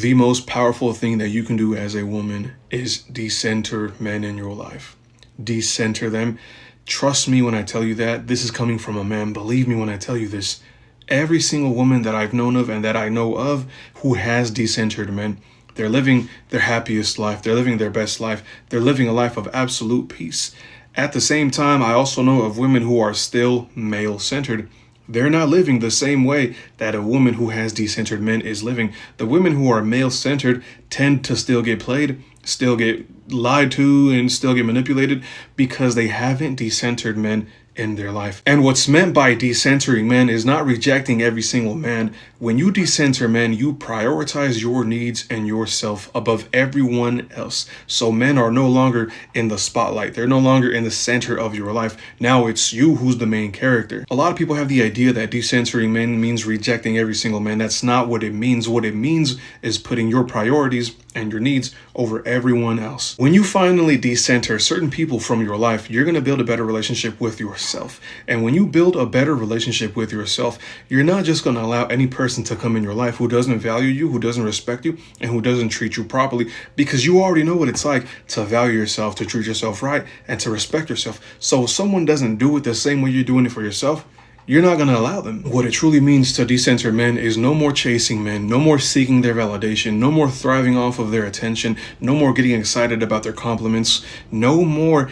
The most powerful thing that you can do as a woman is decenter men in your life. Decenter them. Trust me when I tell you that. This is coming from a man. Believe me when I tell you this. Every single woman that I've known of and that I know of who has decentered men, they're living their happiest life. They're living their best life. They're living a life of absolute peace. At the same time, I also know of women who are still male-centered. They're not living the same way that a woman who has decentered men is living. The women who are male-centered tend to still get played, still get lied to, and still get manipulated because they haven't decentered men in their life. And what's meant by decentering men is not rejecting every single man. When you decenter men, you prioritize your needs and yourself above everyone else. So men are no longer in the spotlight. They're no longer in the center of your life. Now it's you who's the main character. A lot of people have the idea that decentering men means rejecting every single man. That's not what it means. What it means is putting your priorities and your needs over everyone else. When you finally decenter certain people from your life, you're going to build a better relationship with yourself. And when you build a better relationship with yourself, you're not just going to allow any person to come in your life who doesn't value you, who doesn't respect you, and who doesn't treat you properly, because you already know what it's like to value yourself, to treat yourself right, and to respect yourself. So if someone doesn't do it the same way you're doing it for yourself, you're not going to allow them. What it truly means to decenter men is no more chasing men, no more seeking their validation, no more thriving off of their attention, no more getting excited about their compliments, no more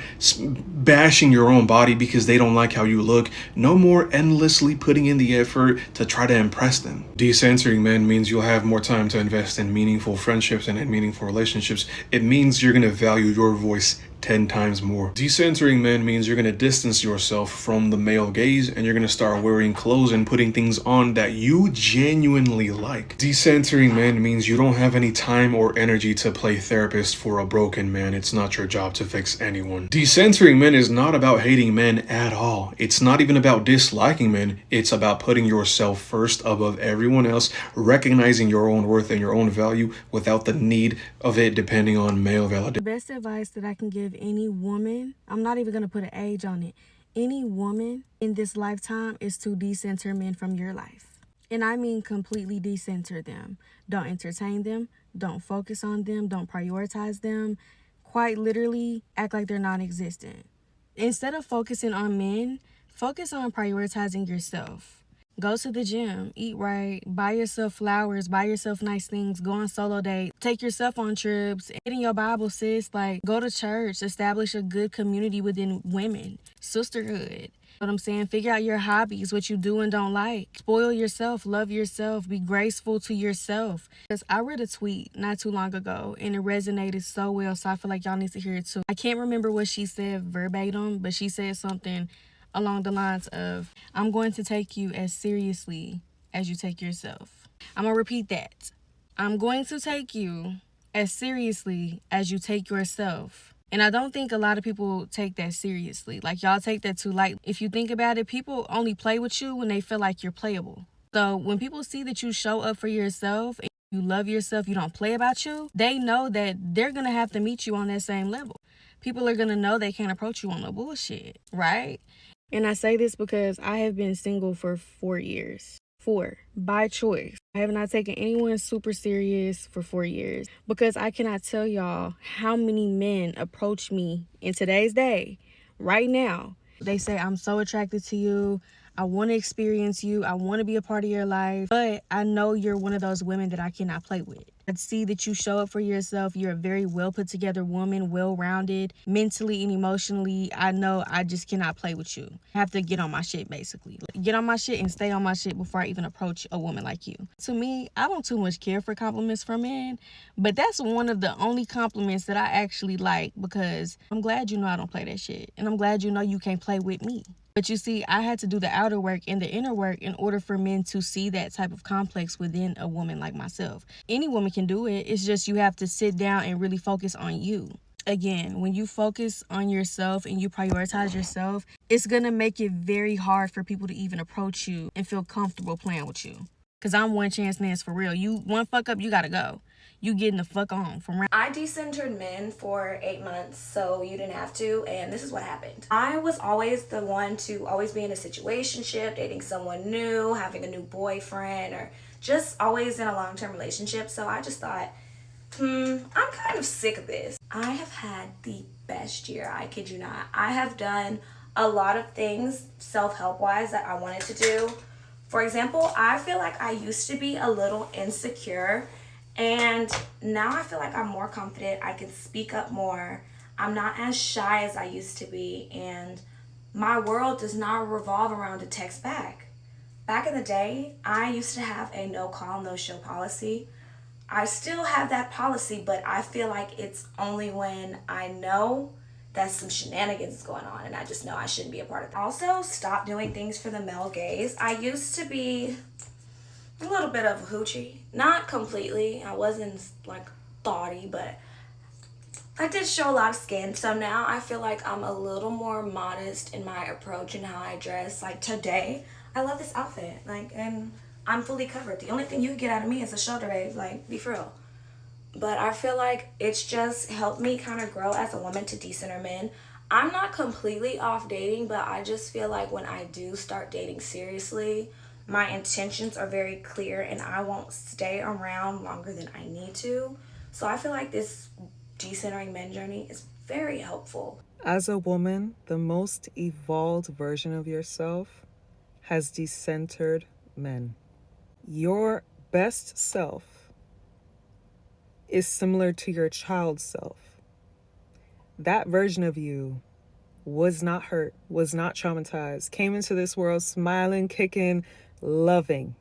bashing your own body because they don't like how you look, no more endlessly putting in the effort to try to impress them. Decentering men means you'll have more time to invest in meaningful friendships and in meaningful relationships. It means you're going to value your voice 10 times more. Decentering men means you're going to distance yourself from the male gaze and you're going to start wearing clothes and putting things on that you genuinely like. Decentering men means you don't have any time or energy to play therapist for a broken man. It's not your job to fix anyone. Decentering men is not about hating men at all. It's not even about disliking men. It's about putting yourself first above everyone else, recognizing your own worth and your own value without the need of it depending on male validation. The best advice that I can give any woman, I'm not even going to put an age on it, any woman in this lifetime is to decenter men from your life. And I mean completely decenter them. Don't entertain them. Don't focus on them. Don't prioritize them. Quite literally, act like they're non-existent. Instead of focusing on men, focus on prioritizing yourself. Go to the gym, eat right, buy yourself flowers, buy yourself nice things, go on solo dates, take yourself on trips, get in your Bible, sis, like go to church, establish a good community within women, sisterhood. What I'm saying, figure out your hobbies, what you do and don't like. Spoil yourself, love yourself, be graceful to yourself. Because I read a tweet not too long ago and it resonated so well, so I feel like y'all need to hear it too. I can't remember what she said verbatim, but she said something along the lines of, I'm going to take you as seriously as you take yourself. I'm going to repeat that. I'm going to take you as seriously as you take yourself. And I don't think a lot of people take that seriously. Like, y'all take that too light. If you think about it, people only play with you when they feel like you're playable. So when people see that you show up for yourself and you love yourself, you don't play about you, they know that they're going to have to meet you on that same level. People are going to know they can't approach you on no bullshit, right? And I say this because I have been single for 4 years. 4, by choice. I have not taken anyone super serious for 4 years because I cannot tell y'all how many men approach me in today's day, right now. They say, I'm so attracted to you. I want to experience you. I want to be a part of your life. But I know you're one of those women that I cannot play with. I see that you show up for yourself. You're a very well put together woman, well-rounded, mentally and emotionally. I know I just cannot play with you. I have to get on my shit, basically. Get on my shit and stay on my shit before I even approach a woman like you. To me, I don't too much care for compliments from men, but that's one of the only compliments that I actually like because I'm glad you know I don't play that shit. And I'm glad you know you can't play with me. But you see, I had to do the outer work and the inner work in order for men to see that type of complex within a woman like myself. Any woman can do it. It's just you have to sit down and really focus on you. Again, when you focus on yourself and you prioritize yourself, it's going to make it very hard for people to even approach you and feel comfortable playing with you. Because I'm one chance Nance for real. You one fuck up, you got to go. You getting the fuck on from right. I decentered men for 8 months, so you didn't have to, and this is what happened. I was always the one to always be in a situationship, dating someone new, having a new boyfriend, or just always in a long-term relationship. So I just thought, I'm kind of sick of this. I have had the best year, I kid you not. I have done a lot of things self-help wise that I wanted to do. For example, I feel like I used to be a little insecure, and now I feel like I'm more confident. I can speak up more. I'm not as shy as I used to be, and my world does not revolve around a text back. Back in the day, I used to have a no call, no show policy. I still have that policy, but I feel like it's only when I know that some shenanigans is going on and I just know I shouldn't be a part of it. Also, stop doing things for the male gaze. I used to be a little bit of a hoochie. Not completely. I wasn't like thoughty, but I did show a lot of skin. So now I feel like I'm a little more modest in my approach and how I dress. Like today, I love this outfit. Like, and I'm fully covered. The only thing you can get out of me is a shoulder babe. Like, be for real. But I feel like it's just helped me kind of grow as a woman to decenter men. I'm not completely off dating, but I just feel like when I do start dating seriously, my intentions are very clear and I won't stay around longer than I need to. So I feel like this decentering men journey is very helpful. As a woman, the most evolved version of yourself has decentered men. Your best self is similar to your child self. That version of you was not hurt, was not traumatized, came into this world smiling, kicking, loving,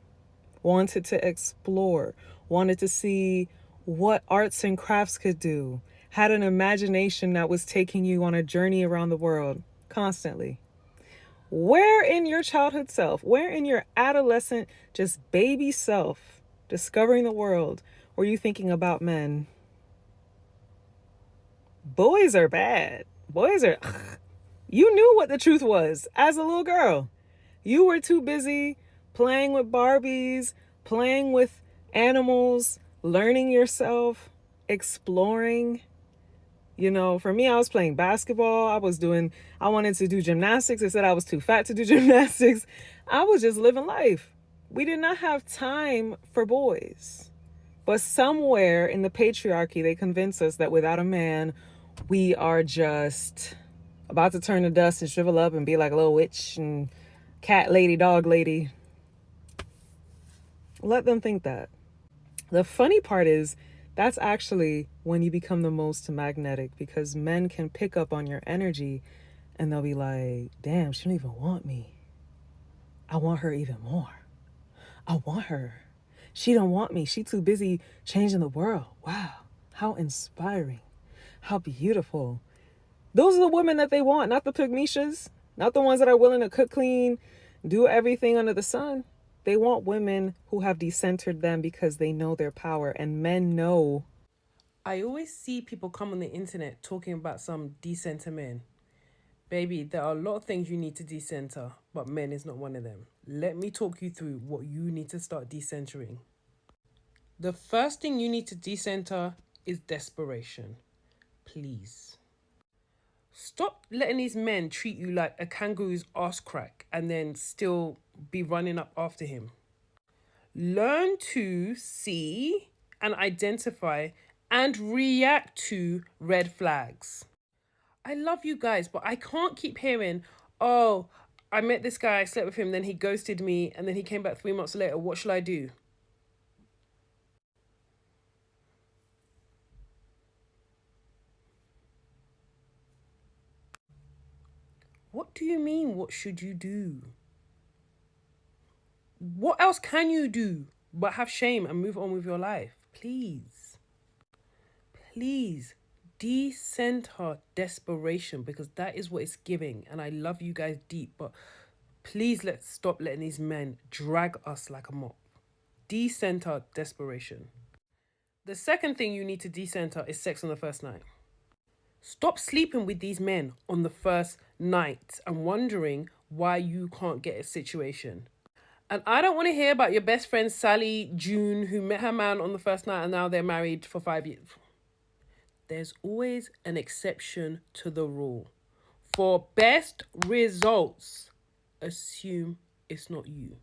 wanted to explore, wanted to see what arts and crafts could do, had an imagination that was taking you on a journey around the world constantly. Where in your childhood self, where in your adolescent, just baby self, discovering the world, were you thinking about men? Boys are bad. Boys are... You knew what the truth was as a little girl. You were too busy playing with Barbies, playing with animals, learning yourself, exploring. You know, for me, I was playing basketball. I wanted to do gymnastics. They said I was too fat to do gymnastics. I was just living life. We did not have time for boys. But somewhere in the patriarchy, they convince us that without a man, we are just about to turn to dust and shrivel up and be like a little witch and cat lady, dog lady. Let them think that. The funny part is that's actually when you become the most magnetic, because men can pick up on your energy and they'll be like, damn, she don't even want me. I want her even more. I want her. She don't want me. She too busy changing the world. Wow. How inspiring. How beautiful. Those are the women that they want, not the pygmishas, not the ones that are willing to cook clean, do everything under the sun. They want women who have decentered them because they know their power, and men know. I always see people come on the internet talking about some decenter men. Baby, there are a lot of things you need to decenter, but men is not one of them. Let me talk you through what you need to start decentering. The first thing you need to decenter is desperation. Please. Stop letting these men treat you like a kangaroo's ass crack and then still be running up after him. Learn to see and identify and react to red flags. I love you guys, but I can't keep hearing, oh, I met this guy, I slept with him, then he ghosted me, and then he came back 3 months later. What shall I do? What do you mean, what should you do? What else can you do but have shame and move on with your life? Please. Please decenter desperation, because that is what it's giving. And I love you guys deep, but please let's stop letting these men drag us like a mop. Decenter desperation. The second thing you need to decenter is sex on the first night. Stop sleeping with these men on the first night and wondering why you can't get a situation. And I don't want to hear about your best friend Sally June, who met her man on the first night and now they're married for 5 years. There's always an exception to the rule. For best results, assume it's not you.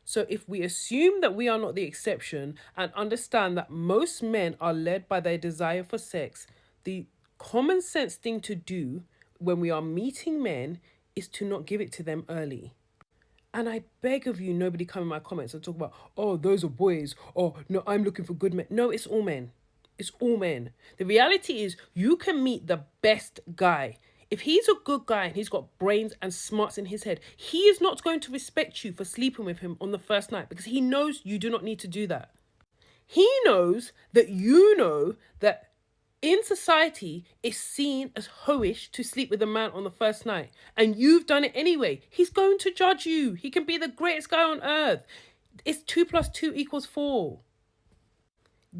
So if we assume that we are not the exception and understand that most men are led by their desire for sex, the common sense thing to do when we are meeting men is to not give it to them early. And I beg of you, nobody come in my comments and talk about, oh, those are boys. Oh, no, I'm looking for good men. No, it's all men. It's all men. The reality is you can meet the best guy. If he's a good guy and he's got brains and smarts in his head, he is not going to respect you for sleeping with him on the first night because he knows you do not need to do that. He knows that you know that in society, it's seen as hoish to sleep with a man on the first night, and you've done it anyway. He's going to judge you. He can be the greatest guy on earth. It's 2 + 2 = 4.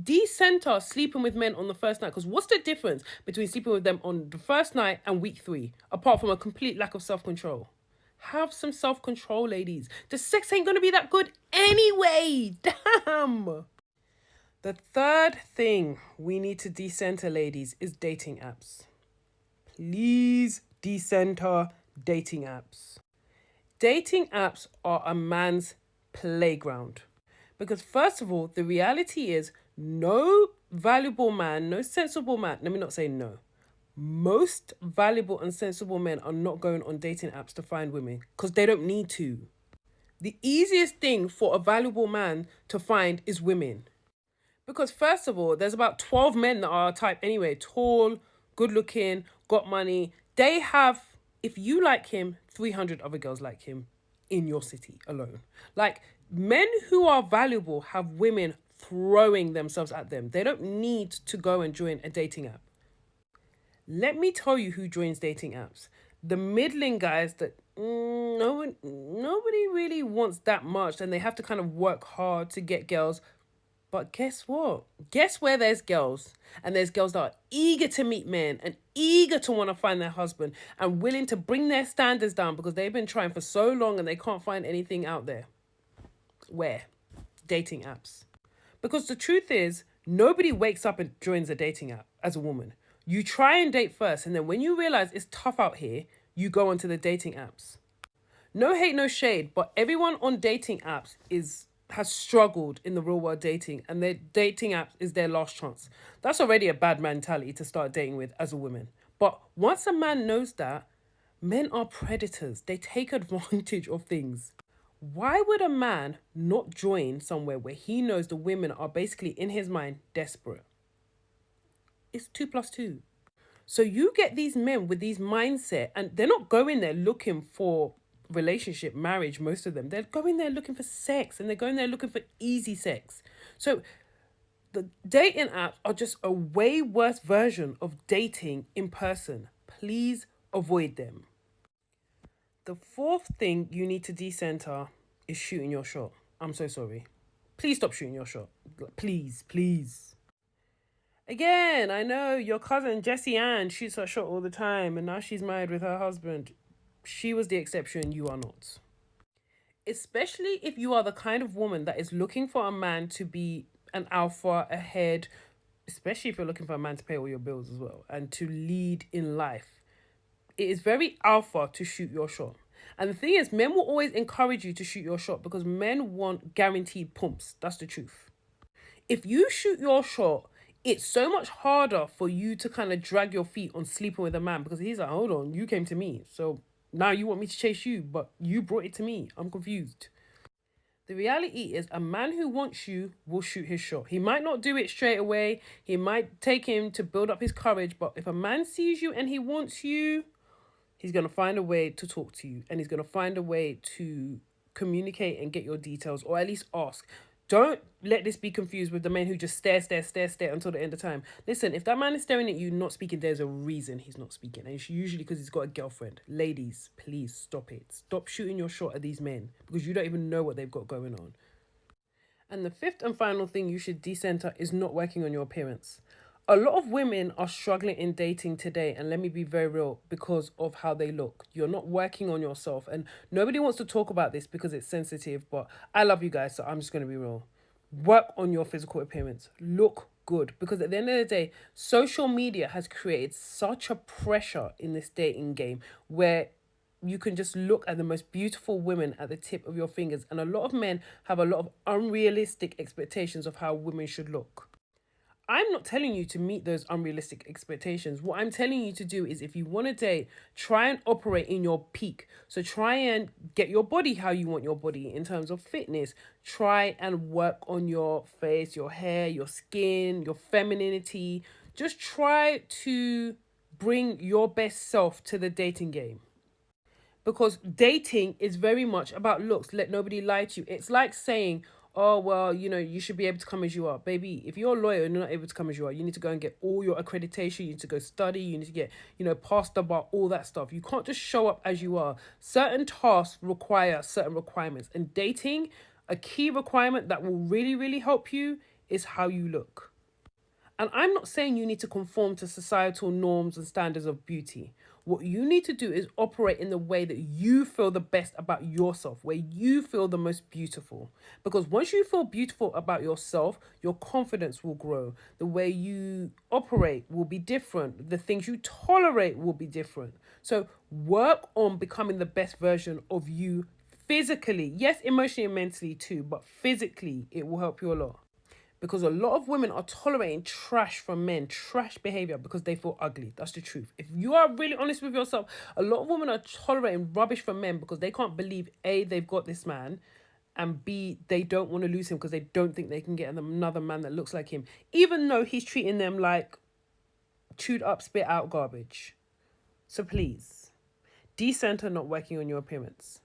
Decenter sleeping with men on the first night, because what's the difference between sleeping with them on the first night and week 3, apart from a complete lack of self-control? Have some self-control, ladies. The sex ain't gonna be that good anyway. Damn. The third thing we need to decenter, ladies, is dating apps. Please decenter dating apps. Dating apps are a man's playground. Because first of all, the reality is no valuable man, no sensible man, let me not say no. Most valuable and sensible men are not going on dating apps to find women because they don't need to. The easiest thing for a valuable man to find is women. Because first of all, there's about 12 men that are type anyway. Tall, good looking, got money. They have, if you like him, 300 other girls like him in your city alone. Like, men who are valuable have women throwing themselves at them. They don't need to go and join a dating app. Let me tell you who joins dating apps. The middling guys that nobody really wants that much, and they have to kind of work hard to get girls. But guess what? Guess where there's girls? And there's girls that are eager to meet men and eager to want to find their husband and willing to bring their standards down because they've been trying for so long and they can't find anything out there. Where? Dating apps. Because the truth is, nobody wakes up and joins a dating app as a woman. You try and date first, and then when you realize it's tough out here, you go onto the dating apps. No hate, no shade, but everyone on dating apps has struggled in the real world dating, and their dating app is their last chance. That's already a bad mentality to start dating with as a woman. But once a man knows that, men are predators. They take advantage of things. Why would a man not join somewhere where he knows the women are basically, in his mind, desperate? It's 2 + 2. So you get these men with these mindset, and they're not going there looking for relationship, marriage, most of them. They're going there looking for sex, and they're going there looking for easy sex. So the dating apps are just a way worse version of dating in person. Please avoid them. The fourth thing you need to decenter is shooting your shot. I'm so sorry. Please stop shooting your shot. Please, please. Again, I know your cousin Jessie Ann shoots her shot all the time, and now she's married with her husband. She was the exception, you are not. Especially if you are the kind of woman that is looking for a man to be an alpha, a head, especially if you're looking for a man to pay all your bills as well and to lead in life. It is very alpha to shoot your shot. And the thing is, men will always encourage you to shoot your shot because men want guaranteed pumps. That's the truth. If you shoot your shot, it's so much harder for you to kind of drag your feet on sleeping with a man because he's like, hold on, you came to me. So now you want me to chase you, but you brought it to me. I'm confused. The reality is a man who wants you will shoot his shot. He might not do it straight away. He might take him to build up his courage. But if a man sees you and he wants you, he's going to find a way to talk to you. And he's going to find a way to communicate and get your details, or at least ask. Don't let this be confused with the man who just stare until the end of time. Listen, if that man is staring at you, not speaking, there's a reason he's not speaking. And it's usually because he's got a girlfriend. Ladies, please stop it. Stop shooting your shot at these men because you don't even know what they've got going on. And the fifth and final thing you should decenter is not working on your appearance. A lot of women are struggling in dating today, and let me be very real, because of how they look. You're not working on yourself, and nobody wants to talk about this because it's sensitive, but I love you guys, so I'm just going to be real. Work on your physical appearance. Look good, because at the end of the day, social media has created such a pressure in this dating game where you can just look at the most beautiful women at the tip of your fingers. And a lot of men have a lot of unrealistic expectations of how women should look. I'm not telling you to meet those unrealistic expectations. What I'm telling you to do is, if you want to date, try and operate in your peak. So try and get your body how you want your body in terms of fitness. Try and work on your face, your hair, your skin, your femininity. Just try to bring your best self to the dating game. Because dating is very much about looks. Let nobody lie to you. It's like saying, oh, well, you should be able to come as you are. Baby, if you're a lawyer and you're not able to come as you are, you need to go and get all your accreditation. You need to go study. You need to get, past the bar, all that stuff. You can't just show up as you are. Certain tasks require certain requirements. And dating, a key requirement that will really, really help you is how you look. And I'm not saying you need to conform to societal norms and standards of beauty. What you need to do is operate in the way that you feel the best about yourself, where you feel the most beautiful. Because once you feel beautiful about yourself, your confidence will grow. The way you operate will be different. The things you tolerate will be different. So work on becoming the best version of you physically. Yes, emotionally and mentally too, but physically it will help you a lot. Because a lot of women are tolerating trash from men, trash behavior, because they feel ugly. That's the truth. If you are really honest with yourself, a lot of women are tolerating rubbish from men because they can't believe, A, they've got this man, and B, they don't want to lose him because they don't think they can get another man that looks like him, even though he's treating them like chewed up, spit out garbage. So please, decenter not working on your appearance.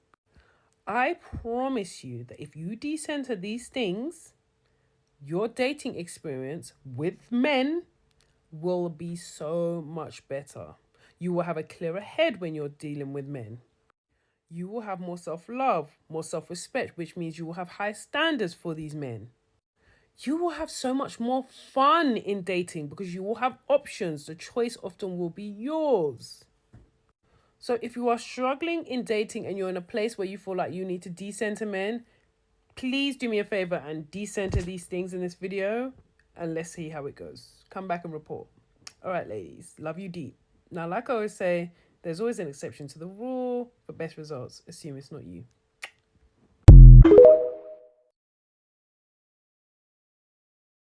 I promise you that if you decenter these things, your dating experience with men will be so much better. You will have a clearer head when you're dealing with men. You will have more self-love, more self-respect, which means you will have high standards for these men. You will have so much more fun in dating because you will have options. The choice often will be yours. So if you are struggling in dating and you're in a place where you feel like you need to decenter men, please do me a favor and decenter these things in this video and let's see how it goes. Come back and report. All right, ladies, love you deep. Now, like I always say, there's always an exception to the rule. For best results, assume it's not you.